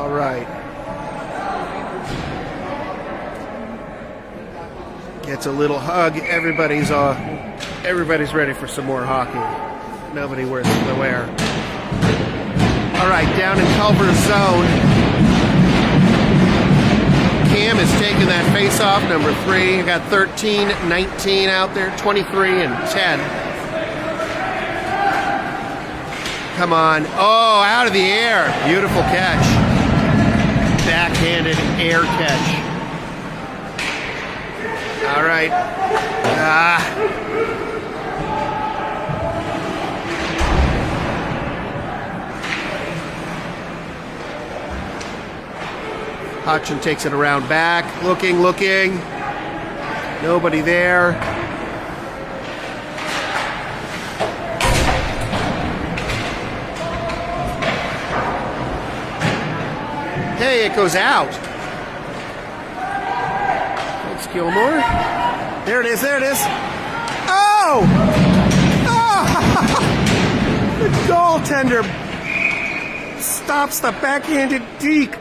All right. Gets a little hug. Everybody's ready for some more hockey. Nobody wears the wear. All right, down in Culver's zone. Cam is taking that face-off, number 3. You got 13, 19 out there, 23, and 10. Come on. Oh, out of the air. Beautiful catch. Backhanded air catch. All right. Hutchin takes it around back. Looking. Nobody there. Hey, it goes out. Thanks, Gilmore. There it is. Oh! The goaltender stops the backhanded deke.